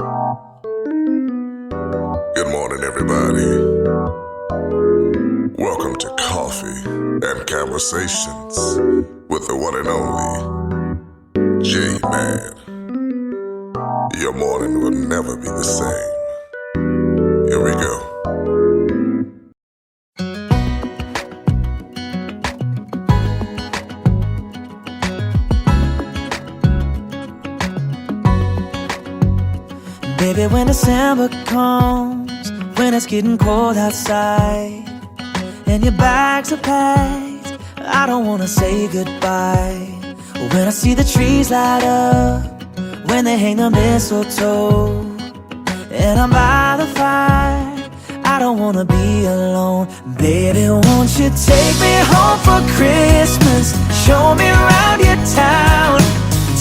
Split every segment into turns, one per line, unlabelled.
Good morning, everybody. Welcome to Coffee and Conversations with the one and only J-Man. Your morning will never be the same. Here we go.
Baby, when December comes, when it's getting cold outside, and your bags are packed, I don't wanna say goodbye. When I see the trees light up, when they hang the mistletoe, and I'm by the fire, I don't wanna be alone. Baby, won't you take me home for Christmas? Show me around your town.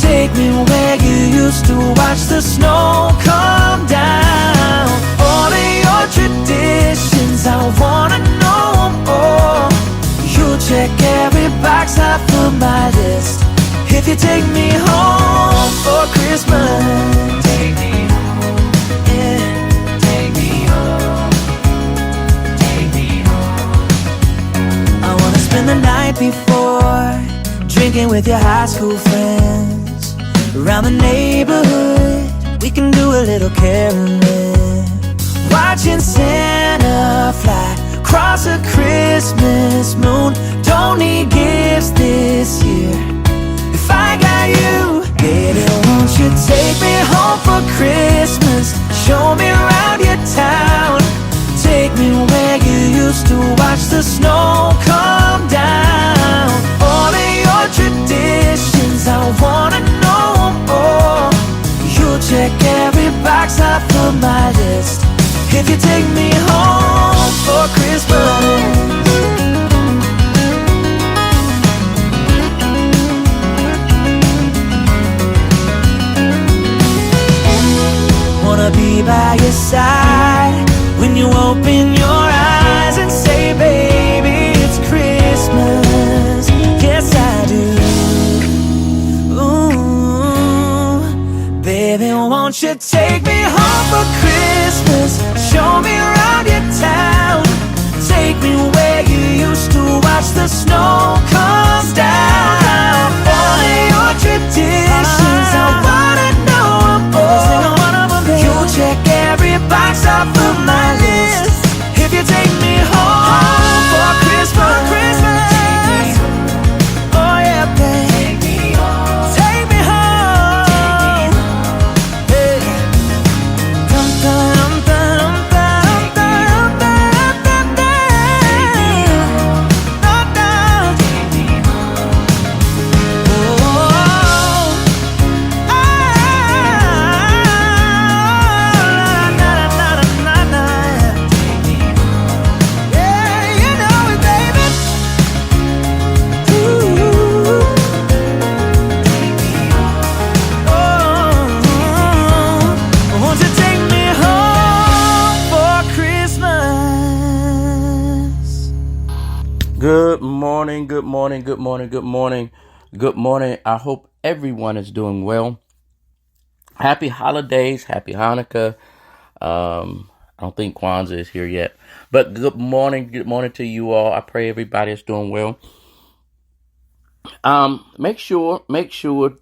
Take me where you used to watch the snow come down. All of your traditions, I wanna know more. You'll check every box off of my list if you take me home for Christmas. Take me home, yeah. Take me home, take me home. I wanna spend the night before, drinking with your high school friends. Around the neighborhood, we can do a little caroling, watching Santa fly across a Christmas moon. Don't need gifts this year if I got you. Baby, won't you take me home for Christmas? Show me around your town. Take me where you used to watch the snow come down. All of your traditions, I wanna know more. You'll check every box off of my list if you take me home for Christmas. Wanna be by your side when you open your eyes and say, baby, it's Christmas. Yes, I do. Ooh, baby, won't you take me home for Christmas? Show me around your town. Take me where you used to watch the snow come down. All of your traditions, I wanna know more. You'll check every box off of my list if you take me home for Christmas. Oh yeah, babe. Take me home. Take me home. Hey. Dum dum dum dum dum dum dum. Take me home. Oh.
Good morning, good morning, good morning, good morning, good morning. I hope everyone is doing well. Happy holidays, happy Hanukkah. I don't think Kwanzaa is here yet, but good morning to you all. I pray everybody is doing well. Make sure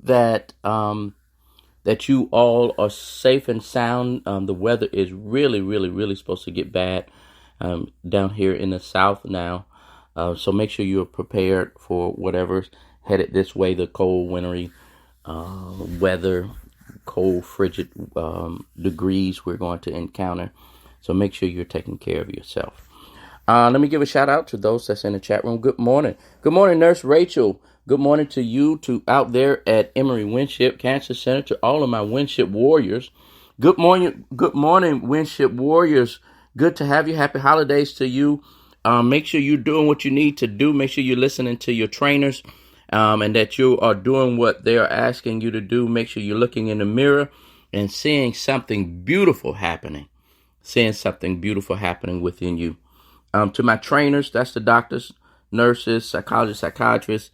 that that you all are safe and sound. The weather is really supposed to get bad down here in the South now. So make sure you're prepared for whatever's headed this way, the cold, wintry weather, cold, frigid degrees we're going to encounter. So make sure you're taking care of yourself. Let me give a shout out to those that's in the chat room. Good morning. Good morning, Nurse Rachel. Good morning to you, to out there at Emory Winship Cancer Center, to all of my Winship Warriors. Good morning, Winship Warriors. Good to have you. Happy holidays to you. Make sure you're doing what you need to do. Make sure you're listening to your trainers and that you are doing what they are asking you to do. Make sure you're looking in the mirror and seeing something beautiful happening. Seeing something beautiful happening within you. To my trainers, that's the doctors, nurses, psychologists, psychiatrists,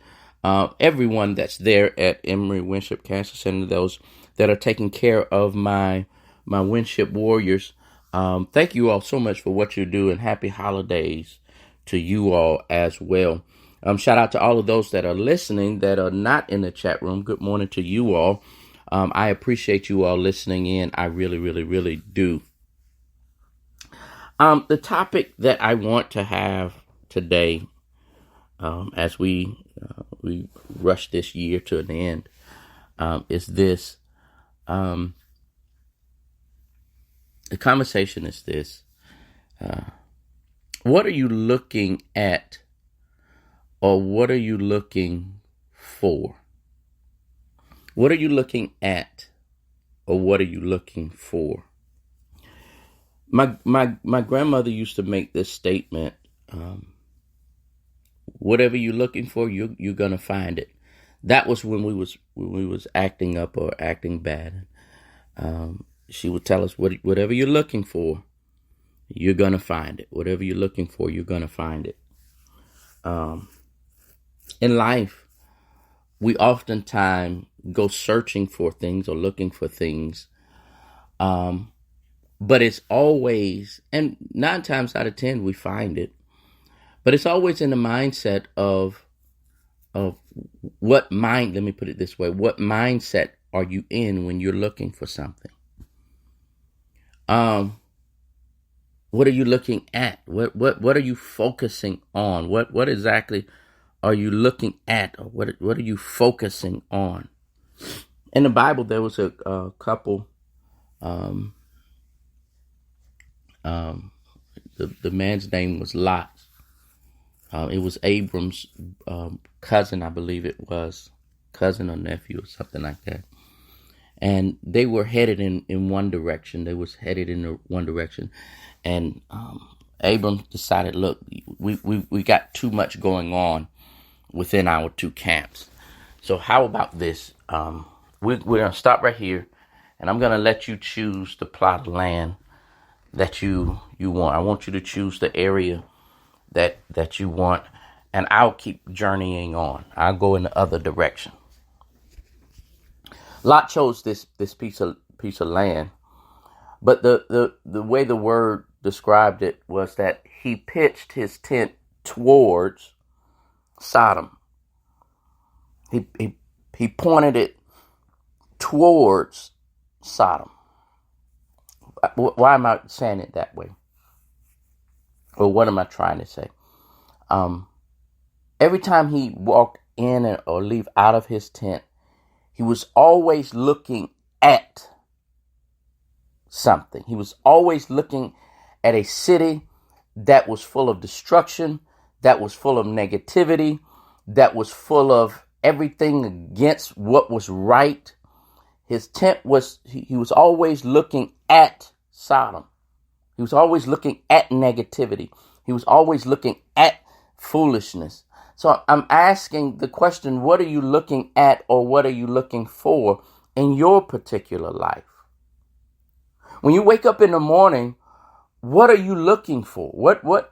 everyone that's there at Emory Winship Cancer Center, those that are taking care of my my Winship Warriors. Thank you all so much for what you do, and happy holidays to you all as well. Shout out to all of those that are listening that are not in the chat room. Good morning to you all. I appreciate you all listening in. I really, really, really do. The topic that I want to have today, as we rush this year to an end, is this. The conversation is this. What are you looking at, or what are you looking for? What are you looking at, or what are you looking for? My grandmother used to make this statement, whatever you're looking for, you're gonna find it. That was when we was acting up or acting bad. She would tell us, whatever you're looking for, you're gonna find it. Whatever you're looking for, you're gonna find it. In life, we oftentimes go searching for things or looking for things. But it's always, and 9 times out of 10, we find it. But it's always in the mindset of let me put it this way. What mindset are you in when you're looking for something? What are you looking at? What are you focusing on? What exactly are you looking at? Or what are you focusing on? In the Bible, there was a couple. The man's name was Lot. It was Abram's cousin, I believe it was, cousin or nephew or something like that. And they were headed in one direction. They was headed in one direction. And Abram decided, look, we got too much going on within our two camps. So how about this? We're going to stop right here, and I'm going to let you choose the plot of land that you want. I want you to choose the area that you want, and I'll keep journeying on. I'll go in the other direction. Lot chose this piece of land, but the way the word described it was that he pitched his tent towards Sodom. He pointed it towards Sodom. Why am I saying it that way? Or what am I trying to say? Every time he walked in or leave out of his tent, he was always looking at something. He was always looking at a city that was full of destruction, that was full of negativity, that was full of everything against what was right. His tent was, he was always looking at Sodom. He was always looking at negativity. He was always looking at foolishness. So I'm asking the question, what are you looking at, or what are you looking for in your particular life? When you wake up in the morning, what are you looking for?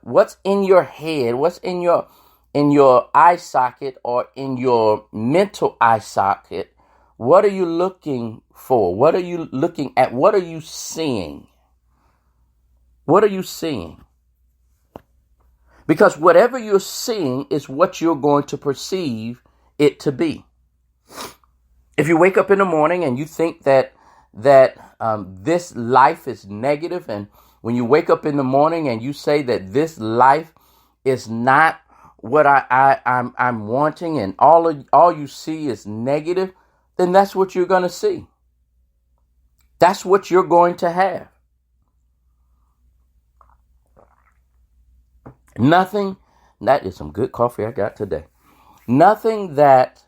What's in your head? What's in your eye socket or in your mental eye socket? What are you looking for? What are you looking at? What are you seeing? What are you seeing? Because whatever you're seeing is what you're going to perceive it to be. If you wake up in the morning and you think that this life is negative, and when you wake up in the morning and you say that this life is not what I'm wanting, and all you see is negative, then that's what you're going to see. That's what you're going to have. Nothing, that is some good coffee I got today. Nothing that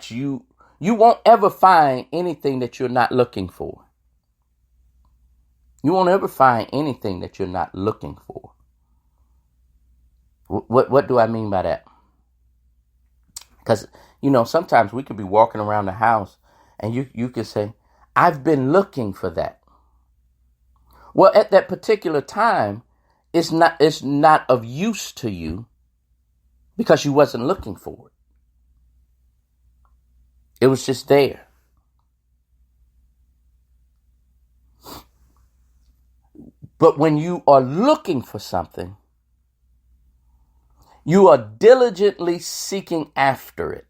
you won't ever find anything that you're not looking for. You won't ever find anything that you're not looking for. What do I mean by that? Because, sometimes we could be walking around the house and you could say, I've been looking for that. Well, at that particular time, it's not of use to you because you wasn't looking for it. It was just there. But when you are looking for something, you are diligently seeking after it.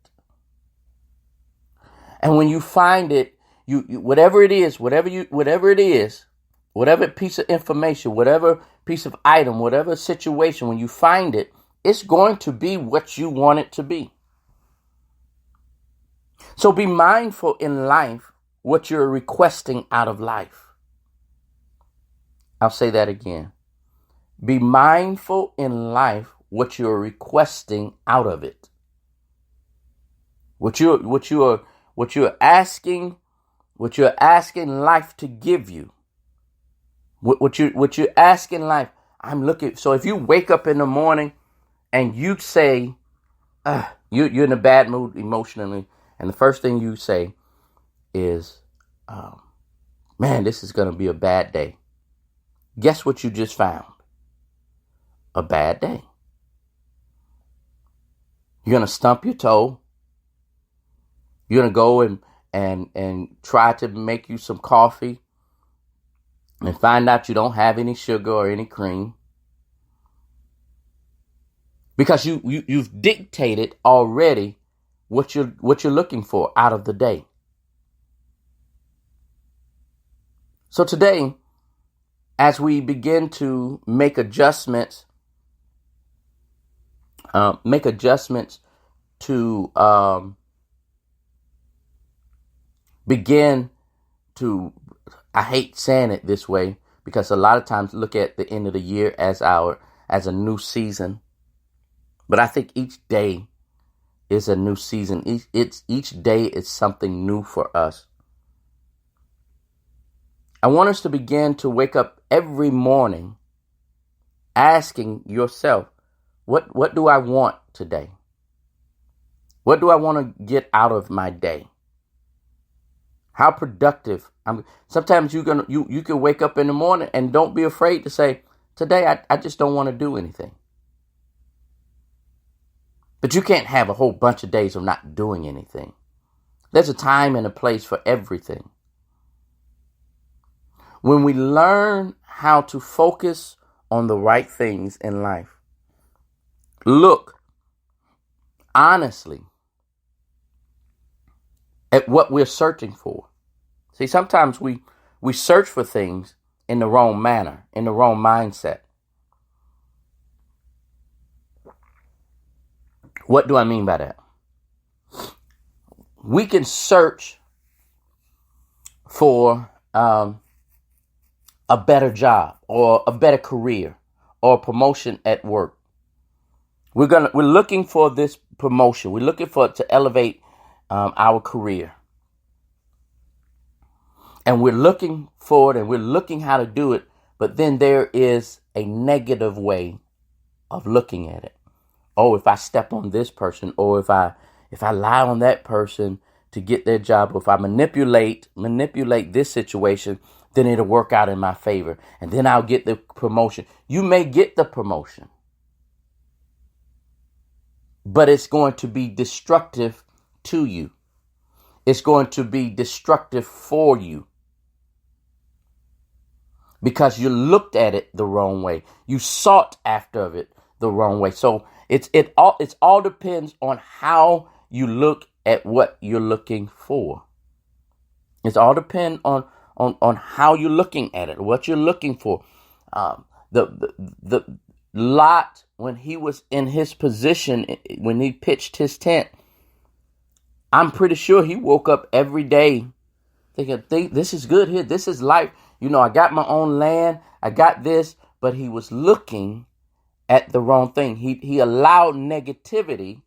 And when you find it, you whatever it is, whatever piece of information, whatever piece of item, whatever situation, when you find it, it's going to be what you want it to be. So be mindful in life what you're requesting out of life. I'll say that again. Be mindful in life what you're requesting out of it. What you're asking life to give you. What you're asking life. I'm looking. So if you wake up in the morning and you say, you're in a bad mood emotionally, and the first thing you say is, man, this is going to be a bad day. Guess what you just found? A bad day. You're going to stump your toe. You're going to go and try to make you some coffee and find out you don't have any sugar or any cream. Because you've dictated already what you're looking for out of the day. So today, as we begin to make adjustments to begin to, I hate saying it this way because a lot of times look at the end of the year as a new season. But I think each day is a new season. Each day is something new for us. I want us to begin to wake up every morning asking yourself, what do I want today? What do I want to get out of my day? How productive? Sometimes you can wake up in the morning and don't be afraid to say, today I just don't want to do anything. But you can't have a whole bunch of days of not doing anything. There's a time and a place for everything. When we learn how to focus on the right things in life, look honestly at what we're searching for. See, sometimes we search for things in the wrong manner, in the wrong mindset. What do I mean by that? We can search for a better job or a better career or promotion at work. We're looking for this promotion. We're looking for it to elevate our career. And we're looking for it and we're looking how to do it. But then there is a negative way of looking at it. Oh, if I step on this person, or if I lie on that person to get their job, or if I manipulate this situation, then it'll work out in my favor. And then I'll get the promotion. You may get the promotion, but it's going to be destructive to you. It's going to be destructive for you. Because you looked at it the wrong way. You sought after it the wrong way. So it all depends on how you look at what you're looking for. It's all depend on how you're looking at it, what you're looking for. The Lot, when he was in his position, when he pitched his tent, I'm pretty sure he woke up every day thinking, this is good here. This is life. I got my own land. I got this. But he was looking at the wrong thing. He allowed negativity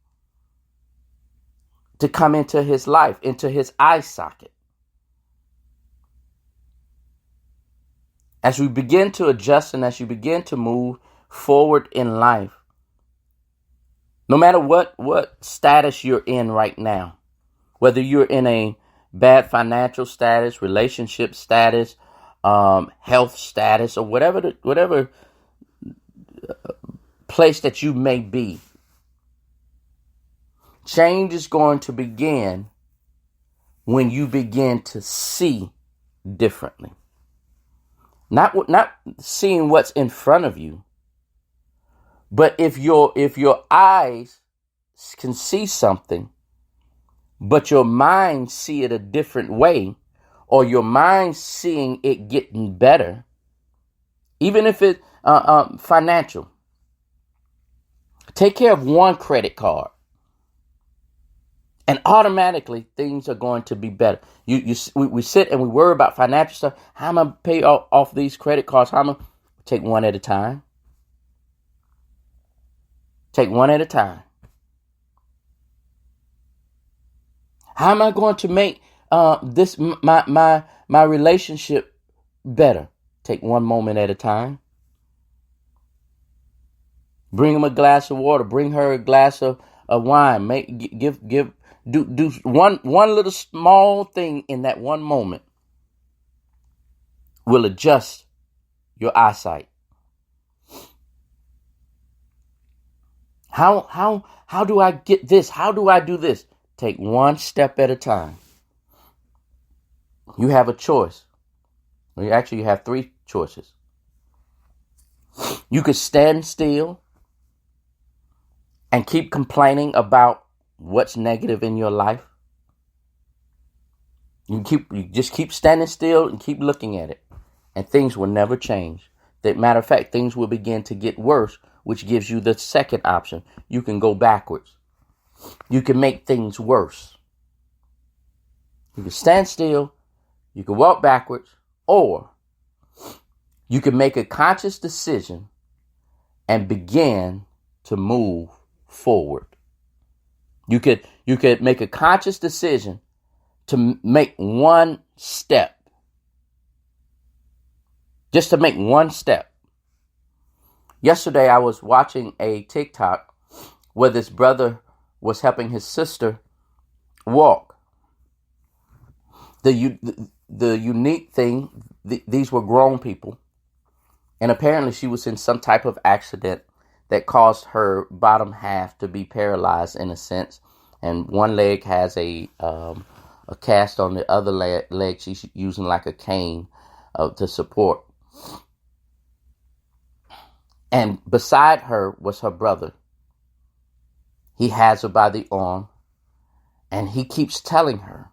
to come into his life, into his eye socket. As we begin to adjust and as you begin to move forward in life, no matter what status you're in right now, whether you're in a bad financial status, relationship status, health status, or whatever place that you may be, change is going to begin when you begin to see differently. Not seeing what's in front of you, but if your eyes can see something, but your mind see it a different way, or your mind seeing it getting better, even if it's financial. Take care of one credit card, and automatically things are going to be better. We sit and we worry about financial stuff. How am I pay off these credit cards? How am I take one at a time? Take one at a time. How am I going to make this my relationship better? Take one moment at a time. Bring him a glass of water. Bring her a glass of wine. Do one little small thing in that one moment will adjust your eyesight. How do I get this? How do I do this? Take one step at a time. You have a choice. Well, actually, you have three choices. You could stand still and keep complaining about what's negative in your life. You just keep standing still and keep looking at it, and things will never change. Matter of fact, things will begin to get worse, which gives you the second option. You can go backwards. You can make things worse. You can stand still, you can walk backwards, or you can make a conscious decision and begin to move forward. You could make a conscious decision to make one step. Just to make one step. Yesterday I was watching a TikTok where this brother was helping his sister walk. The unique thing, these were grown people, and apparently she was in some type of accident that caused her bottom half to be paralyzed in a sense, and one leg has a cast on the other leg. She's using like a cane to support. And beside her was her brother. He has her by the arm, and he keeps telling her,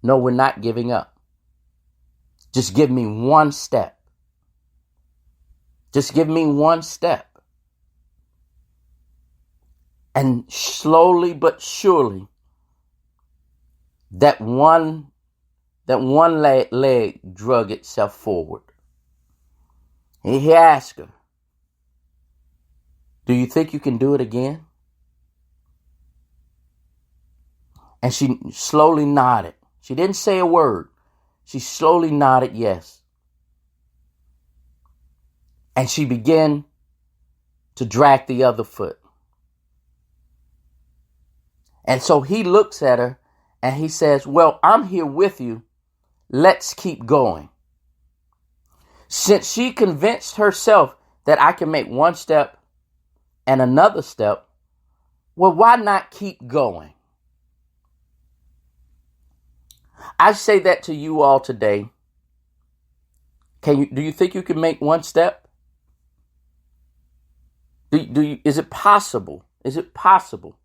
no, we're not giving up. Just give me one step. Just give me one step. And slowly but surely, that one leg drug itself forward. And he asked her, do you think you can do it again? And she slowly nodded. She didn't say a word. She slowly nodded yes. And she began to drag the other foot. And so he looks at her and he says, well, I'm here with you. Let's keep going. Since she convinced herself that I can make one step and another step, well, why not keep going? I say that to you all today. Do you think you can make one step? Is it possible? Is it possible?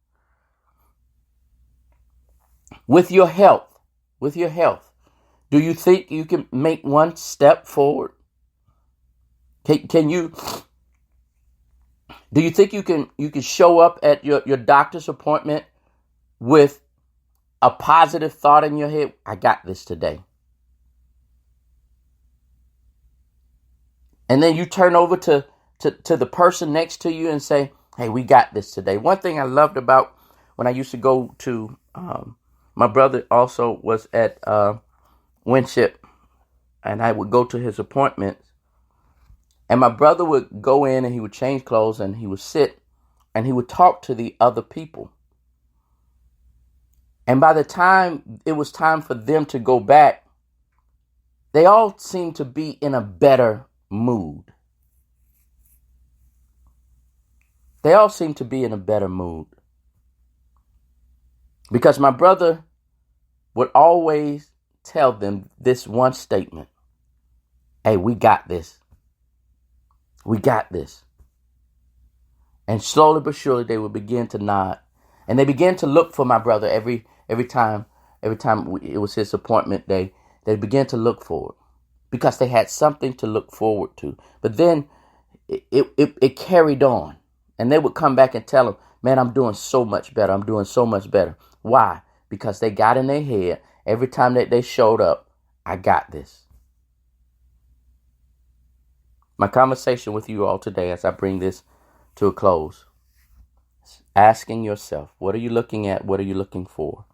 With your health, do you think you can make one step forward? Do you think you can show up at your doctor's appointment with a positive thought in your head? I got this today. And then you turn over to the person next to you and say, hey, we got this today. One thing I loved about when I used to go to, my brother also was at Winship, and I would go to his appointments. And my brother would go in and he would change clothes and he would sit and he would talk to the other people. And by the time it was time for them to go back, they all seemed to be in a better mood. They all seemed to be in a better mood. Because my brother would always tell them this one statement. hey, we got this. We got this. And slowly but surely they would begin to nod. And they began to look for my brother every time it was his appointment day. They began to look forward because they had something to look forward to. But then it carried on. And they would come back and tell him, man, I'm doing so much better. I'm doing so much better. Why? Because they got in their head every time that they showed up, I got this. My conversation with you all today as I bring this to a close, asking yourself, what are you looking at? What are you looking for?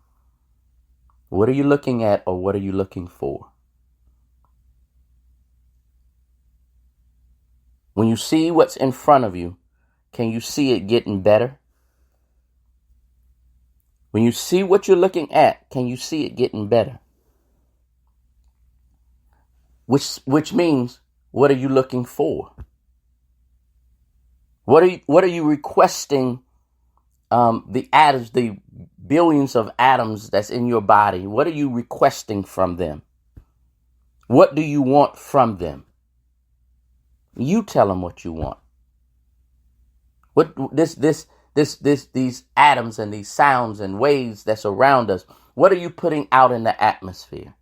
What are you looking at or what are you looking for? When you see what's in front of you, can you see it getting better? When you see what you're looking at, can you see it getting better? Which means, what are you looking for? What are you requesting? The atoms, the billions of atoms that's in your body. What are you requesting from them? What do you want from them? You tell them what you want. What these atoms and these sounds and waves that's around us. What are you putting out in the atmosphere?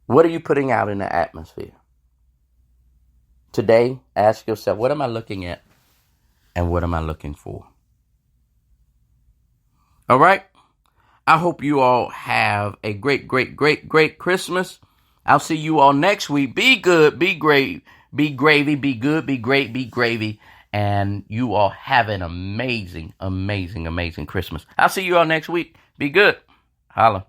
What are you putting out in the atmosphere? Today, ask yourself, what am I looking at and what am I looking for? All right. I hope you all have a great Christmas. I'll see you all next week. Be good, be great, be gravy, be good, be great, be gravy. And you all have an amazing Christmas. I'll see you all next week. Be good. Holla.